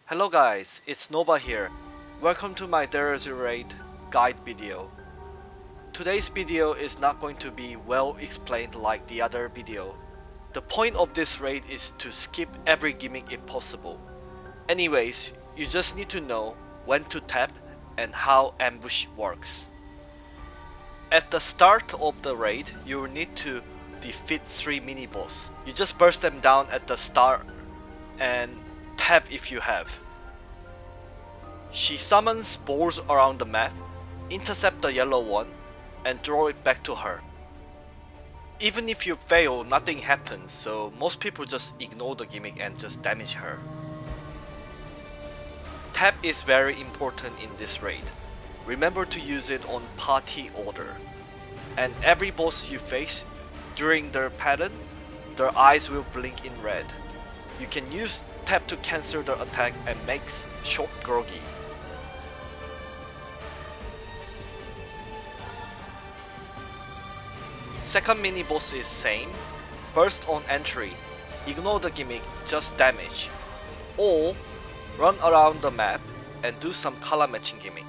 Hello guys, it's Nova here. Welcome to my Delezie Raid guide video. Today's video is not going to be well explained like the other video. The point of this raid is to skip every gimmick if possible. Anyways, you just need to know when to tap and how ambush works. At the start of the raid, you will need to defeat 3 mini-boss. You just burst them down at the start and tap if you have. She summons balls around the map, intercept the yellow one, and throw it back to her. Even if you fail, nothing happens, so most people just ignore the gimmick and just damage her. Tap is very important in this raid. Remember to use it on party order. And every boss you face, during their pattern, their eyes will blink in red. You can use tap to cancel the attack and makes shot groggy. Second mini boss is same, burst on entry, ignore the gimmick, just damage. Or run around the map and do some color matching gimmick.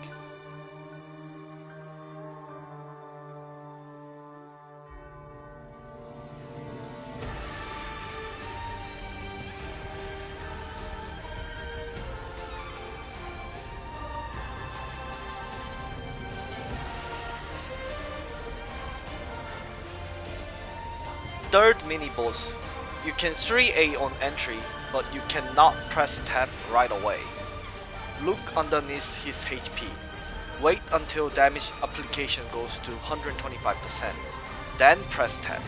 Third mini boss, you can 3A on entry, but you cannot press tap right away. Look underneath his HP. Wait until damage application goes to 125%, then press tap.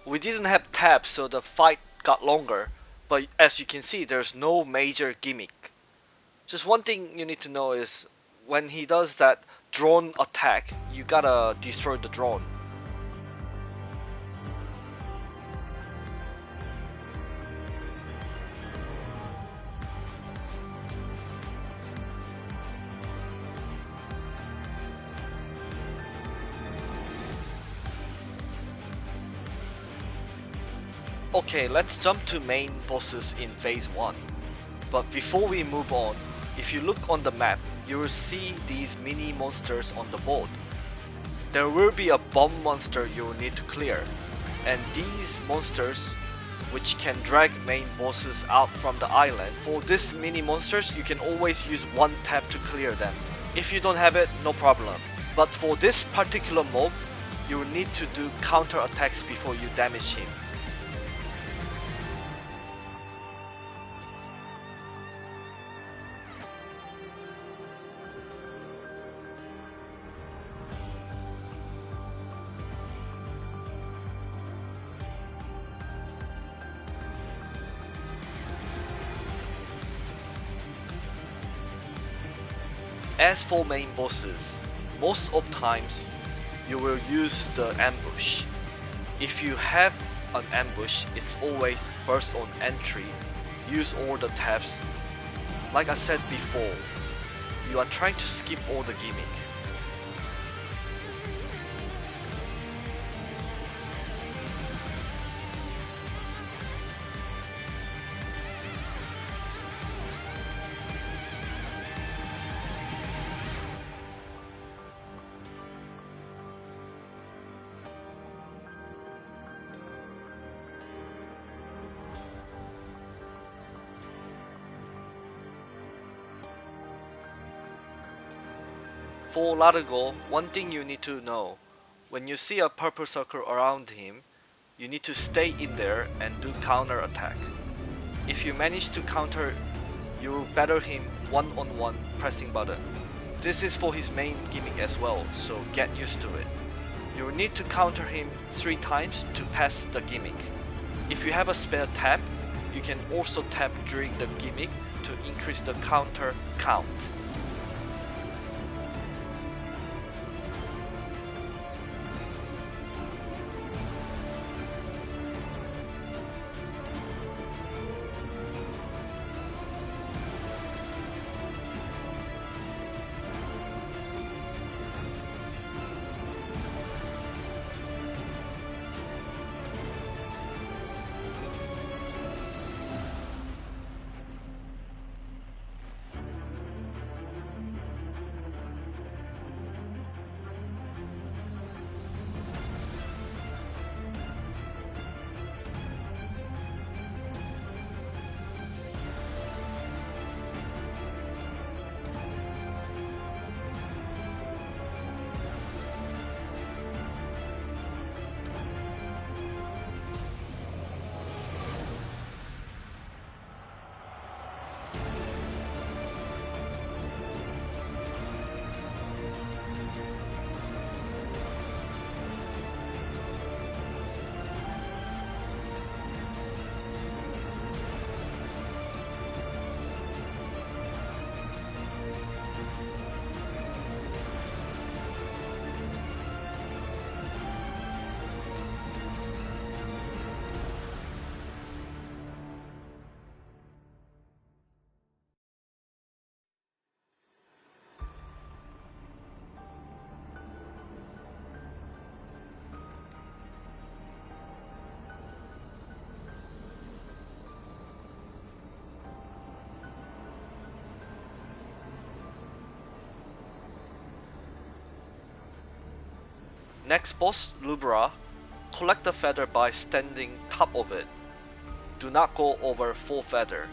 We didn't have tap, so the fight got longer, but as you can see, there's no major gimmick. Just one thing you need to know is when he does that drone attack, you gotta destroy the drone. Okay, let's jump to main bosses in phase 1. But before we move on, if you look on the map, you will see these mini monsters on the board. There will be a bomb monster you will need to clear, and these monsters which can drag main bosses out from the island. For these mini monsters, you can always use one tap to clear them. If you don't have it, no problem. But for this particular mob, you will need to do counter attacks before you damage him. As for main bosses, most of times you will use the ambush. If you have an ambush, it's always burst on entry, use all the taps. Like I said before, you are trying to skip all the gimmick. For Largo, one thing you need to know, when you see a purple circle around him, you need to stay in there and do counter attack. If you manage to counter, you will battle him one-on-one pressing button. This is for his main gimmick as well, so get used to it. You will need to counter him 3 times to pass the gimmick. If you have a spare tap, you can also tap during the gimmick to increase the counter count. Next boss, Lubra, collect the feather by standing top of it. Do not go over full feather.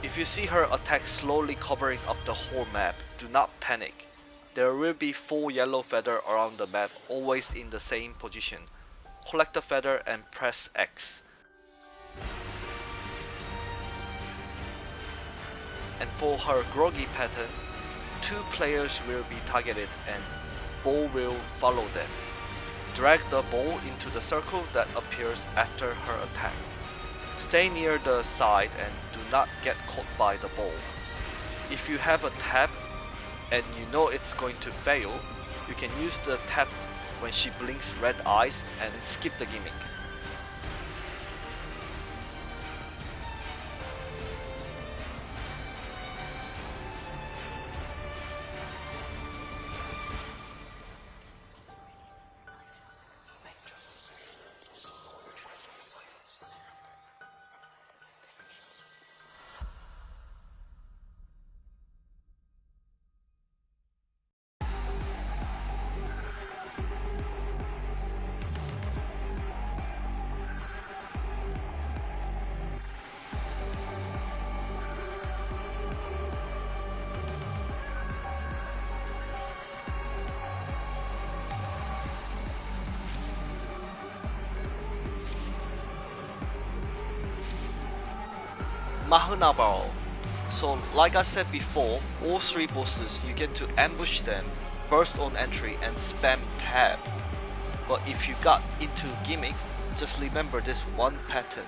If you see her attack slowly covering up the whole map, do not panic. There will be 4 yellow feather around the map, always in the same position. Collect the feather and press X. And for her groggy pattern, 2 players will be targeted and ball will follow them. Drag the ball into the circle that appears after her attack. Stay near the side and do not get caught by the ball. If you have a tap and you know it's going to fail, you can use the tap when she blinks red eyes and skip the gimmick. Mahunabao. So like I said before, all 3 bosses you get to ambush them, burst on entry and spam tab. But if you got into gimmick, just remember this one pattern.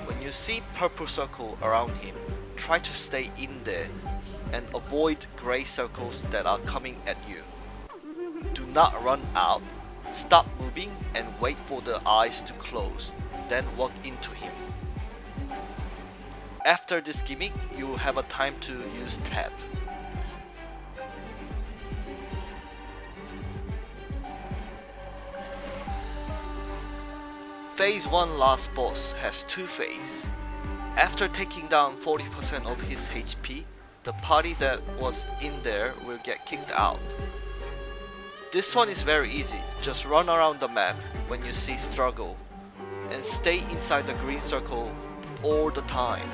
When you see purple circle around him, try to stay in there and avoid grey circles that are coming at you. Do not run out, stop moving and wait for the eyes to close, then walk into him. After this gimmick, you will have a time to use tab. Phase 1 last boss has 2 phases. After taking down 40% of his HP, the party that was in there will get kicked out. This one is very easy, just run around the map when you see struggle, and stay inside the green circle all the time.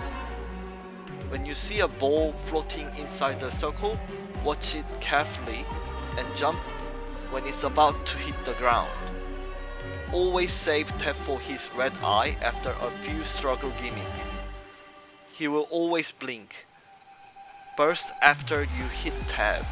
When you see a ball floating inside the circle, watch it carefully and jump when it's about to hit the ground. Always save Tab for his red eye after a few struggle gimmicks. He will always blink. Burst after you hit Tab.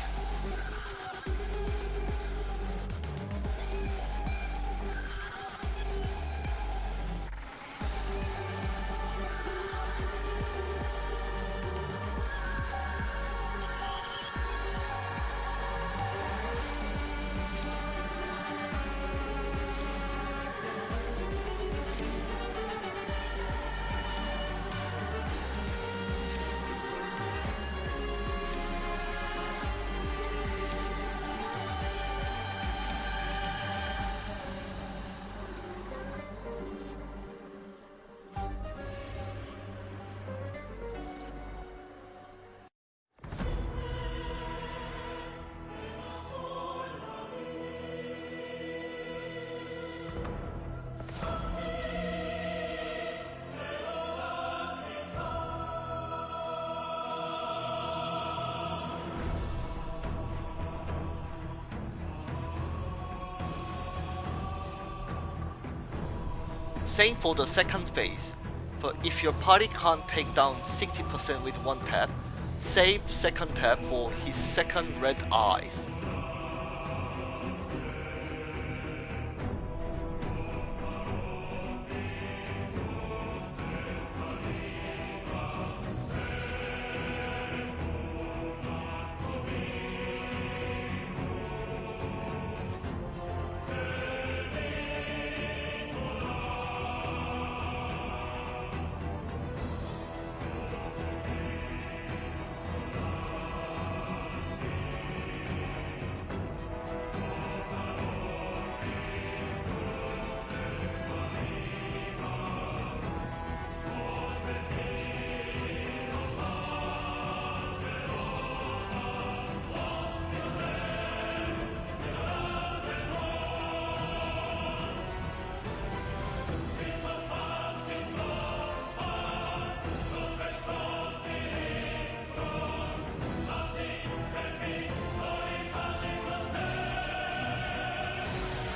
Same for the second phase, but if your party can't take down 60% with one tap, save second tap for his second red eyes.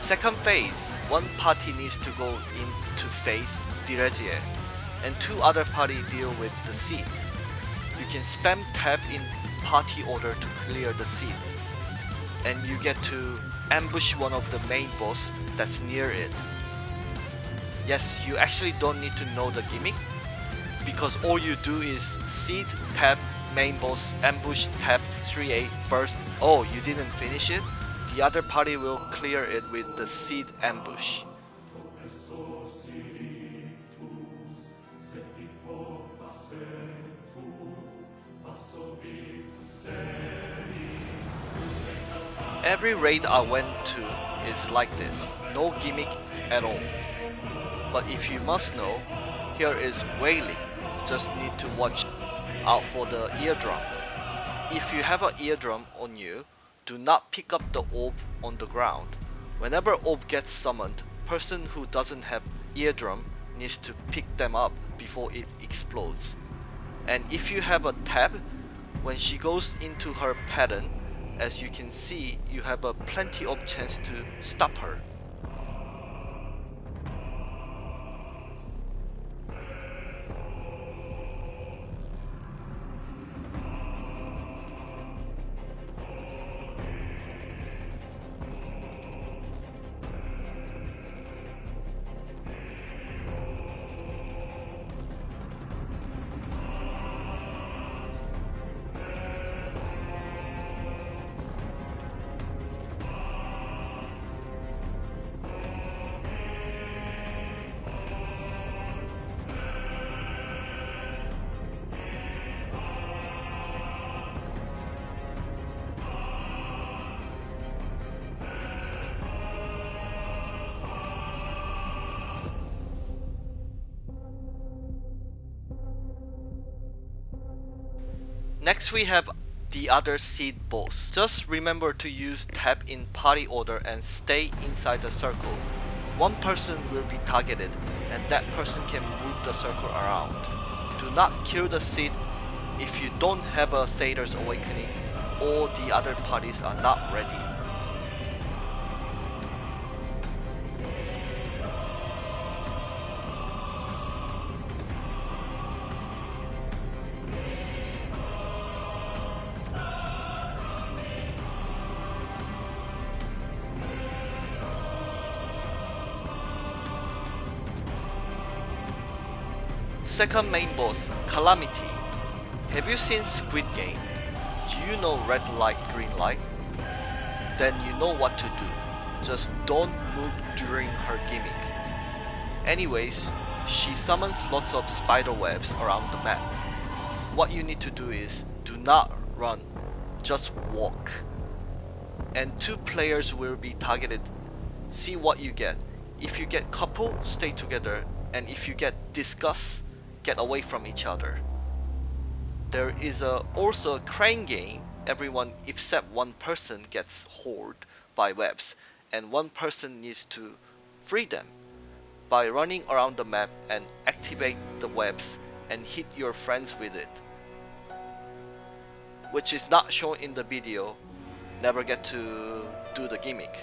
Second phase, one party needs to go in to face Delezie, and two other party deal with the seeds. You can spam tab in party order to clear the seed, and you get to ambush one of the main boss that's near it. Yes, you actually don't need to know the gimmick, because all you do is seed, tab, main boss, ambush, tab, 3A, burst. Oh, you didn't finish it? The other party will clear it with the seed ambush. Every raid I went to is like this, no gimmick at all. But if you must know, here is wailing, just need to watch out for the eardrum. If you have an eardrum on you, do not pick up the orb on the ground. Whenever orb gets summoned, person who doesn't have eardrum needs to pick them up before it explodes. And if you have a tab, when she goes into her pattern, as you can see, you have a plenty of chance to stop her. Next we have the other seed boss. Just remember to use tab in party order and stay inside the circle. One person will be targeted and that person can move the circle around. Do not kill the seed if you don't have a Satyr's Awakening or the other parties are not ready. Second main boss, Calamity. Have you seen Squid Game? Do you know red light, green light? Then you know what to do. Just don't move during her gimmick. Anyways, she summons lots of spider webs around the map. What you need to do is, do not run, just walk. And 2 players will be targeted. See what you get. If you get couple, stay together, and if you get disgust, get away from each other. There is also a crane game. Everyone except one person gets hoarded by webs, and one person needs to free them by running around the map and activate the webs and hit your friends with it, which is not shown in the video. Never get to do the gimmick.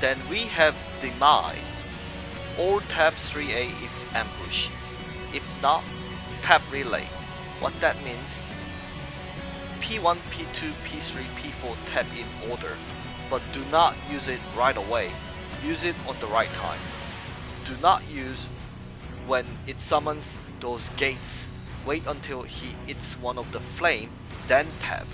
Then we have Demise, or tap 3A if ambush. If not, tap relay. What that means? P1, P2, P3, P4 tap in order, but do not use it right away. Use it on the right time. Do not use when it summons those gates. Wait until he hits one of the flame, then tap.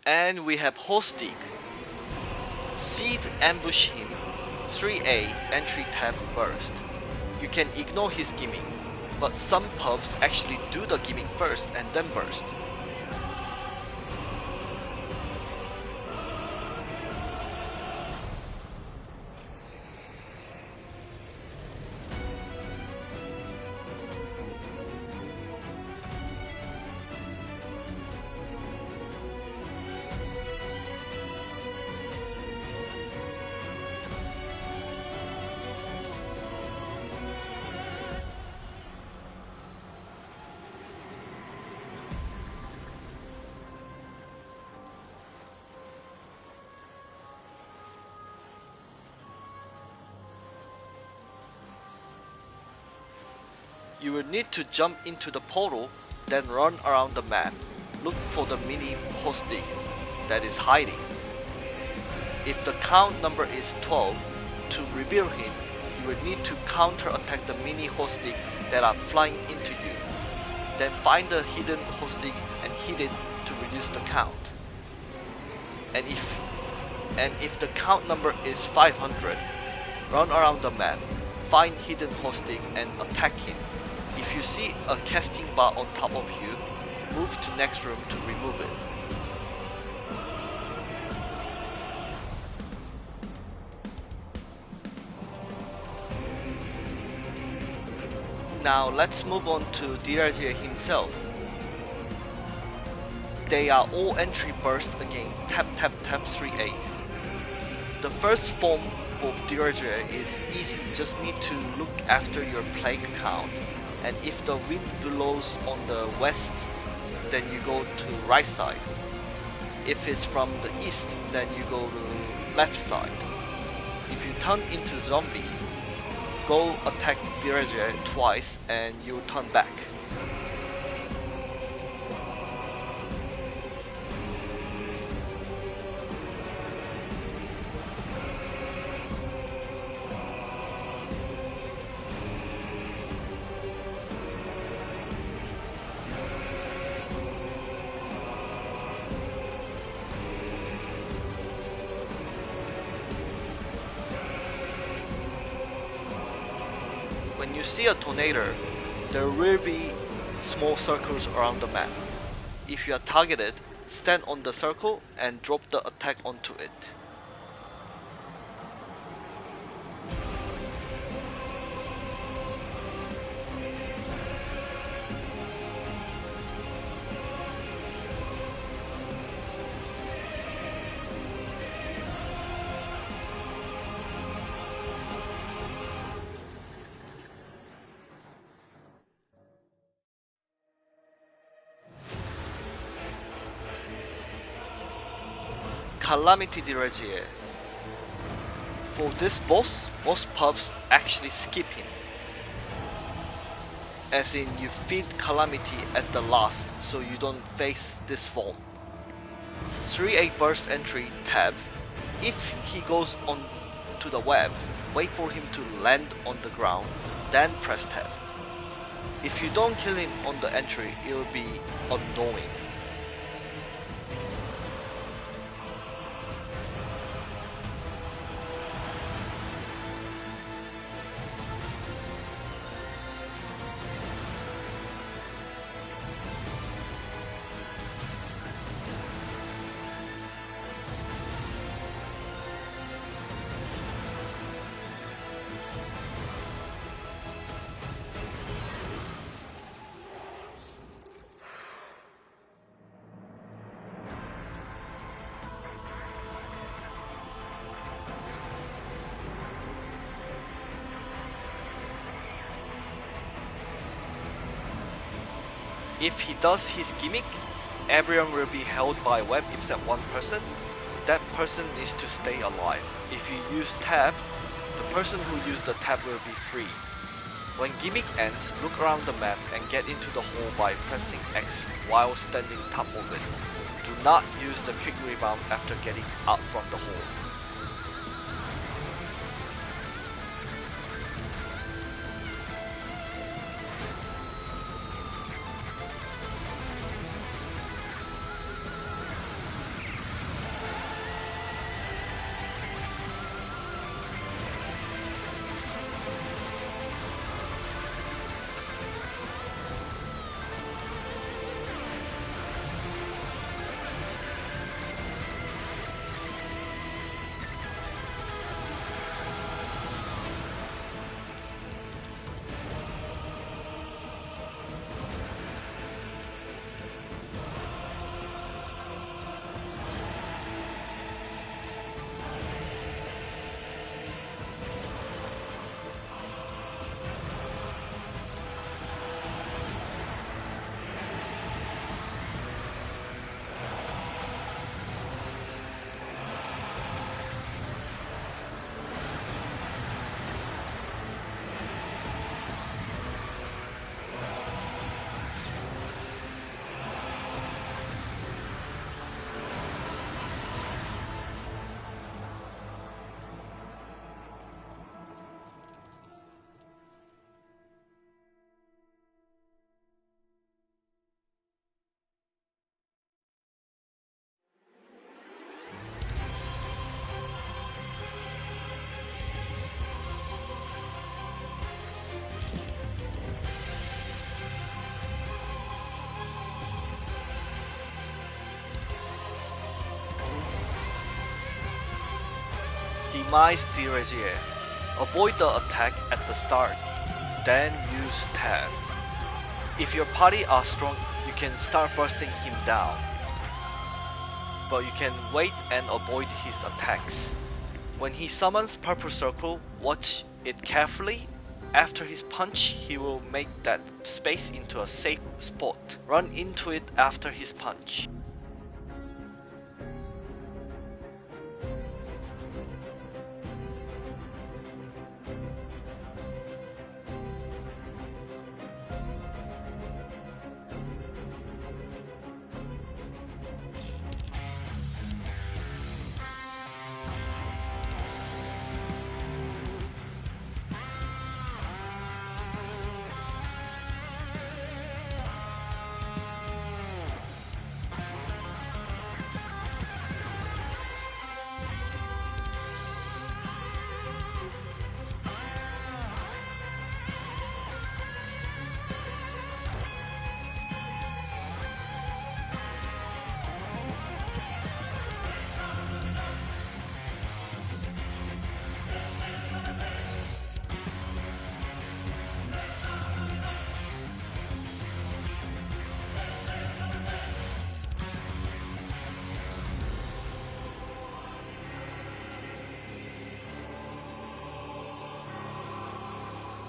And we have Hostig. Seed ambush him. 3A entry tap burst. You can ignore his gimmick, but some pubs actually do the gimmick first and then burst. You will need to jump into the portal, then run around the map. Look for the mini Hostig that is hiding. If the count number is 12, to reveal him, you will need to counter attack the mini Hostig that are flying into you. Then find the hidden Hostig and hit it to reduce the count. And if the count number is 500, run around the map, find hidden Hostig and attack him. If you see a casting bar on top of you, move to next room to remove it. Now let's move on to Delezie himself. They are all entry burst again, tap tap tap 3A. The first form for Delezie is easy, just need to look after your plague count, and if the wind blows on the west, then you go to right side. If it's from the east, then you go to left side. If you turn into zombie, go attack Delezie twice and you turn back. When you see a tornado, there will be small circles around the map. If you are targeted, stand on the circle and drop the attack onto it. Calamity Delezie. For this boss, most pubs actually skip him. As in, you feed Calamity at the last so you don't face this form. 3A burst entry tab. If he goes on to the web, wait for him to land on the ground, then press tab. If you don't kill him on the entry, it will be annoying. If he does his gimmick, everyone will be held by web except one person. That person needs to stay alive. If you use tab, the person who used the tab will be free. When gimmick ends, look around the map and get into the hole by pressing X while standing top of it. Do not use the quick rebound after getting out from the hole. optimize Delezie. Avoid the attack at the start, then use tab. If your party are strong, you can start bursting him down, but you can wait and avoid his attacks. When he summons Purple Circle, watch it carefully. After his punch, he will make that space into a safe spot. Run into it after his punch.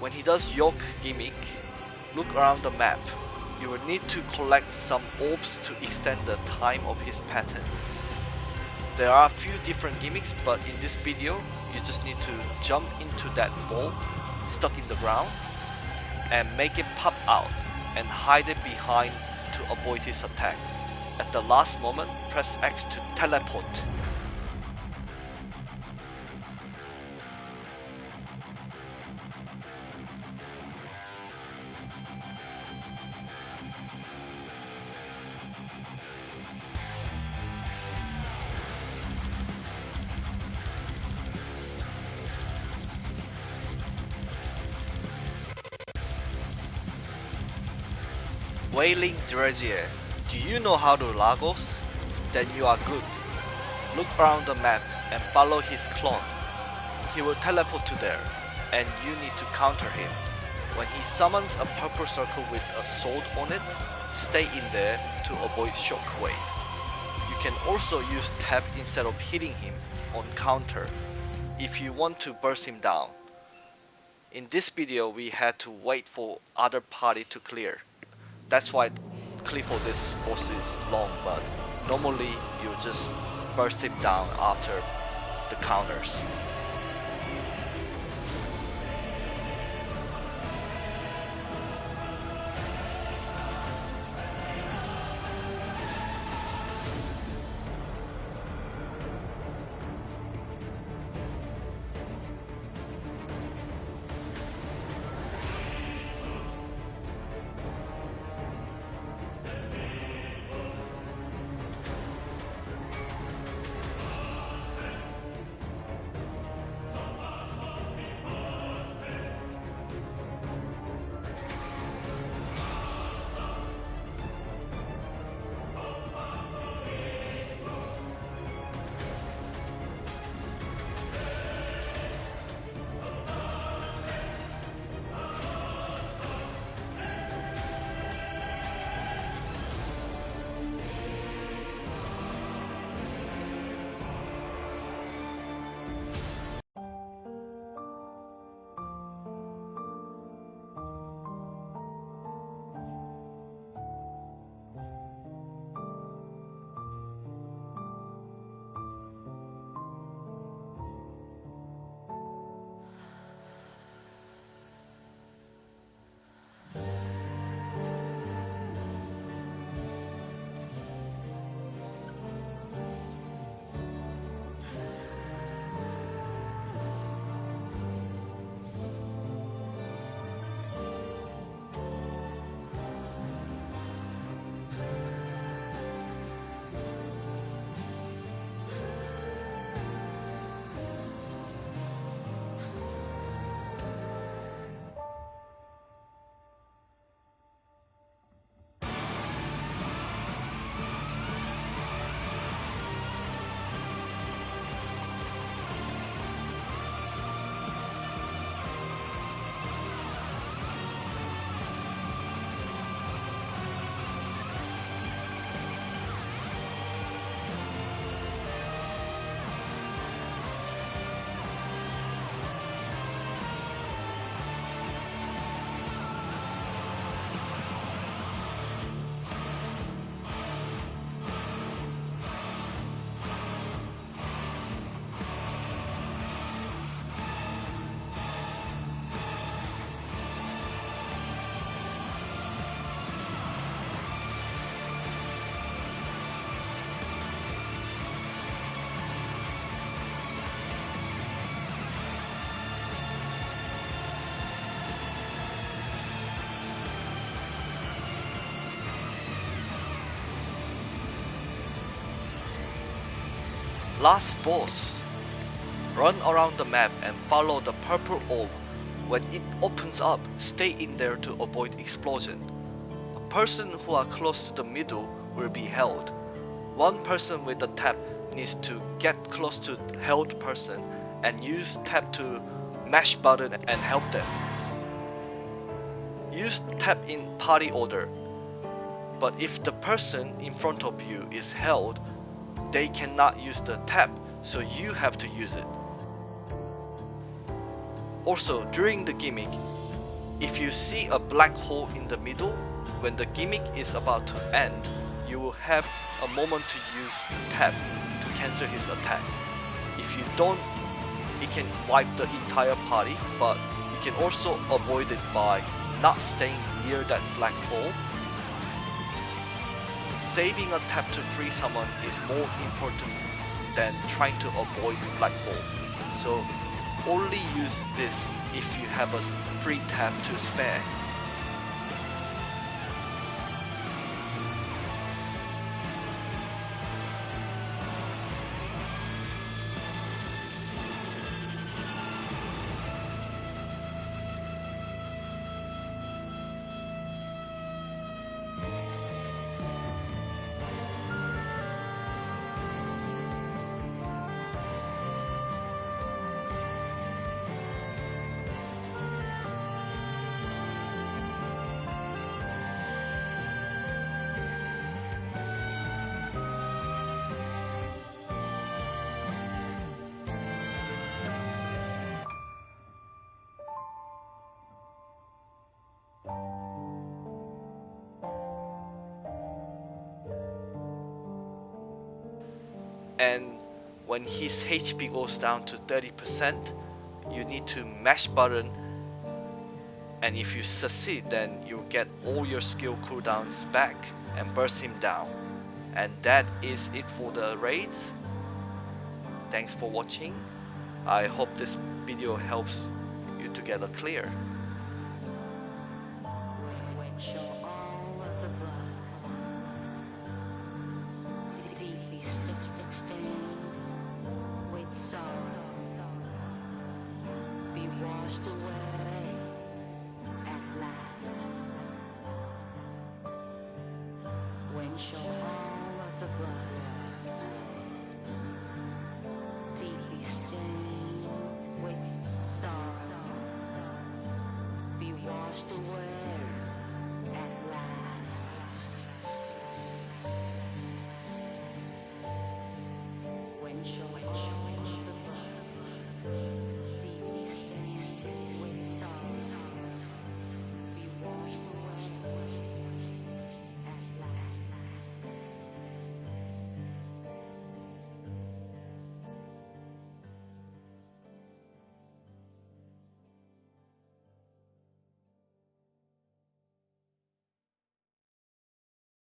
When he does Yoke gimmick, look around the map. You will need to collect some orbs to extend the time of his patterns. There are a few different gimmicks, but in this video, you just need to jump into that ball stuck in the ground and make it pop out and hide it behind to avoid his attack. At the last moment, press X to teleport. Wailing Delezie. Do you know how to Lagos? Then you are good. Look around the map and follow his clone. He will teleport to there, and you need to counter him. When he summons a purple circle with a sword on it, stay in there to avoid shockwave. You can also use tab instead of hitting him on counter if you want to burst him down. In this video we had to wait for other party to clear. That's why clip for this boss is long, but normally you just burst him down after the counters. Last boss. Run around the map and follow the purple orb. When it opens up, stay in there to avoid explosion. A person who are close to the middle will be held. One person with the tap needs to get close to held person and use tap to mash button and help them. Use tap in party order, but if the person in front of you is held, they cannot use the tap, so you have to use it. Also, during the gimmick, if you see a black hole in the middle, when the gimmick is about to end, you will have a moment to use the tap to cancel his attack. If you don't, it can wipe the entire party, but you can also avoid it by not staying near that black hole. Saving a tap to free someone is more important than trying to avoid black hole. So only use this if you have a free tap to spare. And when his HP goes down to 30%, you need to mash button, and if you succeed, then you get all your skill cooldowns back and burst him down. And that is it for the raids. Thanks for watching. I hope this video helps you to get a clear. Washed away at last. When shall all of the blood deeply stained with sorrow be washed away